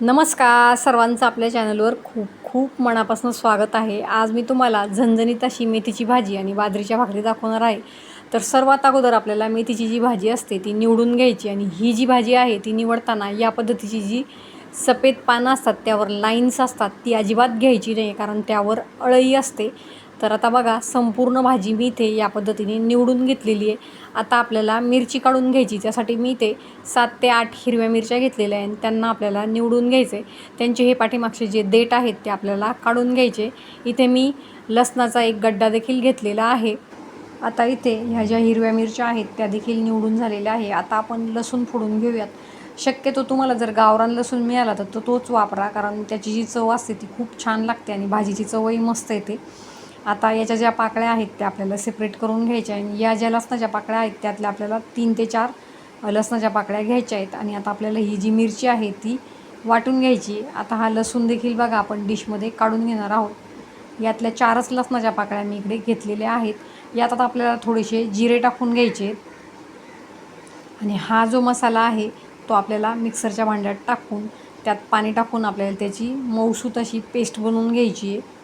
नमस्कार सर्वांचं आपल्या चॅनलवर खूप खूप मनापासून स्वागत आहे। आज मी तुम्हाला झणझणीत अशी मेथीची भाजी आणि बाजरीच्या भाकरी दाखवणार आहे। तर सर्वात अगोदर आपल्याला मेथीची जी भाजी असते ती निवडून घ्यायची आणि ही जी भाजी आहे ती निवडताना या पद्धतीची जी सफेद पानं असतात त्यावर लाईन्स असतात ती अजिबात घ्यायची नाही, कारण त्यावर अळई असते। तर आता बघा संपूर्ण भाजी मी इथे या पद्धतीने निवडून घेतलेली आहे। आता आपल्याला मिरची काढून घ्यायची, त्यासाठी मी इथे 7 ते 8 हिरव्या मिरच्या घेतलेल्या आहेत, त्यांना आपल्याला निवडून घ्यायचे। त्यांचे हे पाठीमागचे जे देठ आहेत ते आपल्याला काढून घ्यायचे। इथे मी लसणाचा एक गड्डा देखील घेतलेला आहे। आता इथे ह्या ज्या हिरव्या मिरच्या आहेत त्या देखील निवडून झालेल्या आहे। आता आपण लसूण फोडून घेऊयात। शक्यतो तुम्हाला जर गावरान लसूण मिळाला तर तोच वापरा, कारण त्याची जी चव असते ती खूप छान लागते आणि भाजीची चवही मस्त येते। आता याच्या ज्या पाकळ्या आहेत त्या आपल्याला सेपरेट करून घ्यायच्या आणि या ज्या लसणाच्या पाकळ्या आहेत त्यातल्या आपल्याला 3 ते 4 लसणाच्या पाकळ्या घ्यायच्या आहेत आणि आता आपल्याला ही जी मिरची आहे ती वाटून घ्यायची। आता हा लसूण देखील बघा आपण डिशमध्ये काढून घेणार आहोत। यातल्या 4च लसणाच्या पाकळ्या मी इकडे घेतलेल्या आहेत। यात आता आपल्याला थोडेसे जिरे टाकून घ्यायचे आणि हा जो मसाला आहे तो आपल्याला मिक्सरच्या भांड्यात टाकून त्यात पाणी टाकून आपल्याला त्याची मऊसूत अशी पेस्ट बनवून घ्यायची आहे।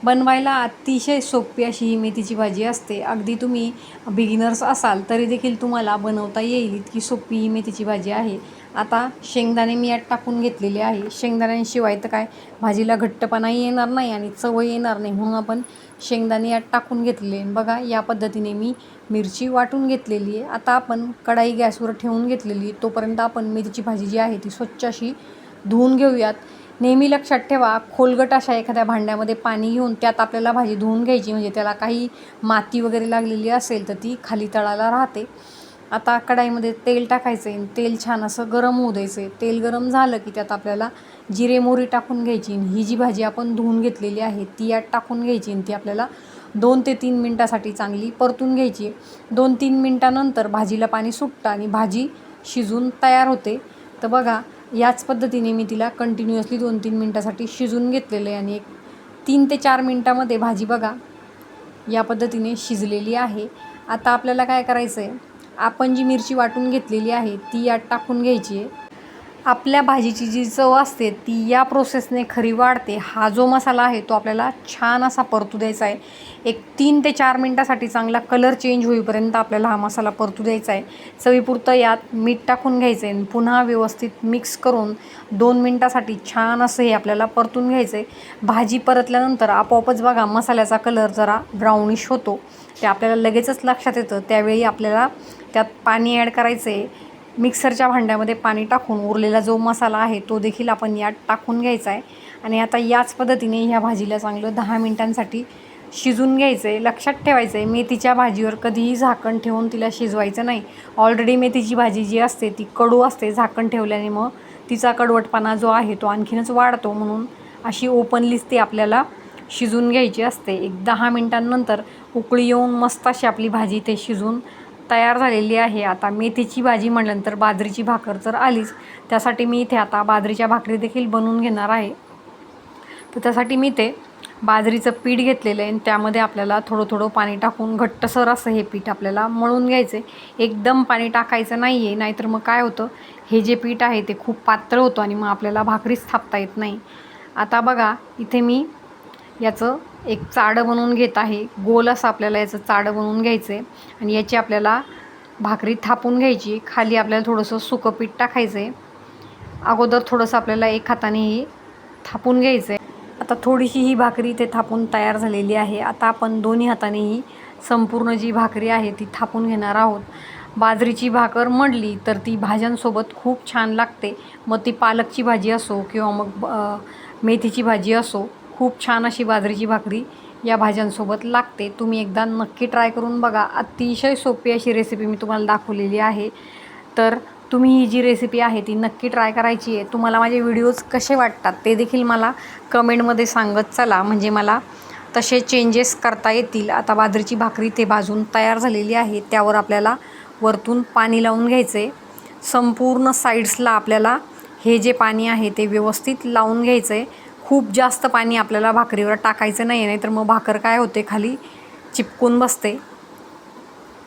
बनवायला अतिशय सोपी अशी ही मेथीची भाजी असते। अगदी तुम्ही बिगिनर्स असाल तरी देखील तुम्हाला बनवता येईल इतकी सोपी ही मेथीची भाजी आहे। आता शेंगदाणे मी यात टाकून घेतलेले आहे। शेंगदाण्यांशिवाय तर काय भाजीला घट्टपणाही येणार नाही आणि चवही येणार नाही, म्हणून आपण शेंगदाणे यात टाकून घेतलेले। बघा या पद्धतीने मी मिरची वाटून घेतलेली आहे। आता आपण कढाई गॅसवर ठेवून घेतलेली आहे, तोपर्यंत आपण मेथीची भाजी जी आहे ती स्वच्छ अशी धुवून घेऊयात। नेहमी लक्षात ठेवा, खोलगट अशा एखाद्या भांड्यामध्ये पाणी घेऊन त्यात आपल्याला भाजी धुवून घ्यायची, म्हणजे त्याला काही माती वगैरे लागलेली असेल तर ती खाली तळाला राहते। आता कढाईमध्ये तेल टाकायचं आहे, तेल छान असं गरम होऊ द्यायचं आहे। तेल गरम झालं की त्यात आपल्याला जिरे मोहरी टाकून घ्यायची आणि ही जी भाजी आपण धुवून घेतलेली आहे ती यात टाकून घ्यायची आणि ती आपल्याला 2 ते 3 मिनटासाठी चांगली परतून घ्यायची। 2-3 मिनटानंतर भाजीला पाणी सुटतं आणि भाजी शिजून तयार होते। तर बघा याच पद्धतीने मी तिला कंटिन्युअसली 2-3 मिनटासाठी शिजून घेतलेलं आहे आणि एक 3 ते 4 मिनटामध्ये भाजी बघा या पद्धतीने शिजलेली आहे। आता आपल्याला काय करायचं आहे, आपण जी मिरची वाटून घेतलेली आहे ती यात टाकून घ्यायची आहे। आपल्या भाजीची जी चव असते ती या प्रोसेसने खरी वाढते। हा जो मसाला आहे तो आपल्याला छान असा परतू द्यायचा आहे। एक 3 ते 4 मिनटासाठी चांगला कलर चेंज होईपर्यंत आपल्याला हा मसाला परतू द्यायचा आहे। चवीपुरतं यात मीठ टाकून घ्यायचं आहे आणि पुन्हा व्यवस्थित मिक्स करून 2 मिनटासाठी छान असं हे आपल्याला परतून घ्यायचं आहे। भाजी परतल्यानंतर आपोआपच बघा मसाल्याचा कलर जरा ब्राउनिश होतो, ते आपल्याला लगेचच लक्षात येतं। त्यावेळी आपल्याला त्यात पाणी ॲड करायचं आहे। मिक्सरच्या भांड्यामध्ये पाणी टाकून उरलेला जो मसाला आहे तो देखील आपण यात टाकून घ्यायचा आहे आणि आता याच पद्धतीने ह्या भाजीला चांगलं 10 मिनटांसाठी शिजून घ्यायचं आहे। लक्षात ठेवायचं आहे, मेथीच्या भाजीवर कधीही झाकण ठेवून तिला शिजवायचं नाही। ऑलरेडी मेथीची भाजी जी असते ती कडू असते, झाकण ठेवल्याने मग तिचा कडवटपणा जो आहे तो आणखीनच वाढतो, म्हणून अशी ओपनलीच ती आपल्याला शिजून घ्यायची असते। एक 10 मिनटांनंतर उकळी येऊन मस्त अशी आपली भाजी इथे शिजून तयार झालेली आहे। आता मेथीची भाजी म्हटल्यानंतर बाजरीची भाकर तर आलीच, त्यासाठी मी इथे आता बाजरीच्या भाकरी देखील बनवून घेणार आहे। तर त्यासाठी मी इथे बाजरीचं पीठ घेतलेलं आहे आणि त्यामध्ये आपल्याला थोडं थोडं पाणी टाकून घट्टसर असं हे पीठ आपल्याला मळून घ्यायचं आहे। एकदम पाणी टाकायचं नाही आहे, नाहीतर मग काय होतं, हे जे पीठ आहे ते खूप पातळ होतं आणि मग आपल्याला भाकरीच थापता येत नाही। आता बघा इथे मी याचं एक चाळं बनवून घेत आहे। गोल असं आपल्याला याचं चाळं बनवून घ्यायचं आहे आणि याची आपल्याला भाकरी थापून घ्यायची। खाली आपल्याला थोडंसं सुकं पीठ टाकायचं आहे। अगोदर थोडंसं आपल्याला एक हातानेही थापून घ्यायचं आहे। आता थोडीशी ही भाकरी इथे थापून तयार झालेली आहे। आता आपण दोन्ही हातानेही संपूर्ण जी भाकरी आहे ती थापून घेणार आहोत। बाजरीची भाकर म्हटली तर ती भाज्यांसोबत खूप छान लागते, मग ती पालकची भाजी असो किंवा मग मेथीची भाजी असो, खूप छान अशी बाजरीची भाकरी या भाज्यांसोबत लागते। तुम्ही एकदा नक्की ट्राय करून बघा। अतिशय सोपी अशी रेसिपी मी तुम्हाला दाखवलेली आहे, तर तुम्ही ही जी रेसिपी आहे ती नक्की ट्राय करायची आहे। तुम्हाला माझे व्हिडिओज कसे वाटतात ते देखील मला कमेंटमध्ये सांगत चला, म्हणजे मला तसे चेंजेस करता येतील। आता बाजरीची भाकरी ते भाजून तयार झालेली आहे, त्यावर आपल्याला वरतून पाणी लावून घ्यायचं आहे। संपूर्ण साईड्सला आपल्याला हे जे पाणी आहे ते व्यवस्थित लावून घ्यायचं आहे। खूप जास्त पाणी आपल्याला भाकरीवर टाकायचं नाही, नाहीतर मग भाकर काय होते खाली चिपकून बसते।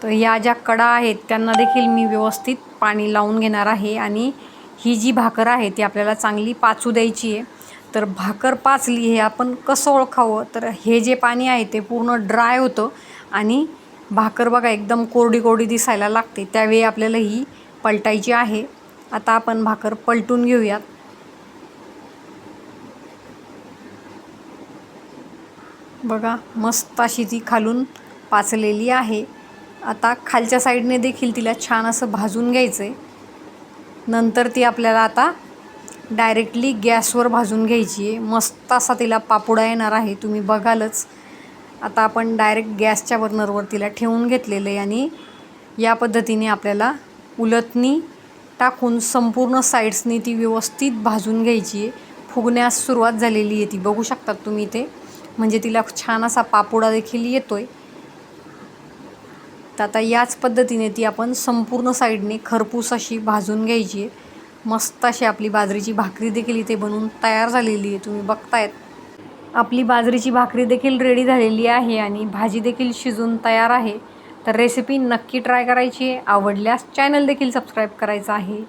तर या ज्या कडा आहेत त्यांना देखील मी व्यवस्थित पाणी लावून घेणार आहे आणि ही जी भाकर आहे ती आपल्याला चांगली पाचू द्यायची आहे. तर भाकर पाचली हे आपण कसं ओळखावं, तर हे जे पाणी आहे ते पूर्ण ड्राय होतं आणि भाकर बघा एकदम कोरडी कोरडी दिसायला लागते. त्यावेळी आपल्याला ही पलटायची आहे. आता आपण भाकर पलटून घेऊयात. बघा मस्त अशी ती खालून पाचलेली आहे. आता खालच्या साईडने देखील तिला छान असं भाजून घ्यायचं आहे. नंतर ती आपल्याला आता डायरेक्टली गॅसवर भाजून घ्यायची आहे. मस्त असा तिला पापुडा येणार आहे, तुम्ही बघालच. आता आपण डायरेक्ट गॅसच्या बर्नरवर तिला ठेवून घेतलेलं आहे आणि या पद्धतीने आपल्याला उलटणी टाकून संपूर्ण साईड्सनी ती व्यवस्थित भाजून घ्यायची आहे. फुगण्यास सुरुवात झालेली आहे ती, बघू शकतात तुम्ही ते, म्हणजे तिला छान असा पापुडा देखील येतो आहे. तर आता याच पद्धतीने ती आपण संपूर्ण साईडने खरपूस अशी भाजून घ्यायची आहे. मस्त अशी आपली बाजरीची भाकरी देखील इथे बनवून तयार झालेली आहे, तुम्ही बघतायत. आपली बाजरीची भाकरी देखील रेडी झालेली आहे आणि भाजी देखील शिजून तयार आहे. तर रेसिपी नक्की ट्राय करायची आहे. आवडल्यास चॅनल देखील सबस्क्राईब करायचं आहे.